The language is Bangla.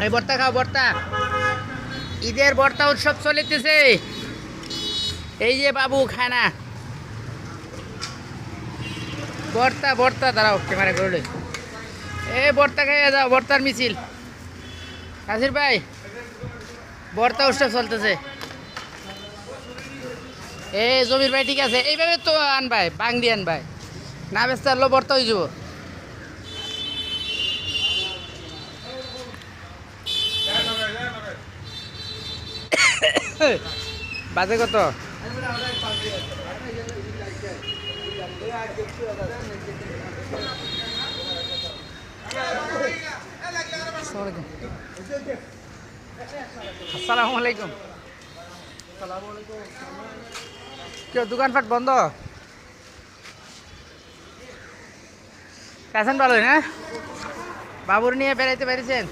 এই ভর্তা খাও ভর্তা, ঈদের ভর্তা উৎসব চলিতেছে। এই যে বাবু খায় না ভর্তা, ভর্তা দাঁড়াও ক্যামেরা করলে, এ ভর্তা খাইয়া যাও, ভর্তার মিছিল। কাসির ভাই ভর্তা উৎসব চলতেছে। এ জমির ভাই ঠিক আছে, এইভাবে তো আন ভাই, বাং দিয়ে আন ভাই, না বেচতে পারলেও ভর্তা হয়ে যাব। বাজে কত? আসসালামু আলাইকুম। কেউ দোকানপাট বন্ধ? কাছেন ভালোই না? বাবুর নিয়ে বেড়াইতে পেরেছেন?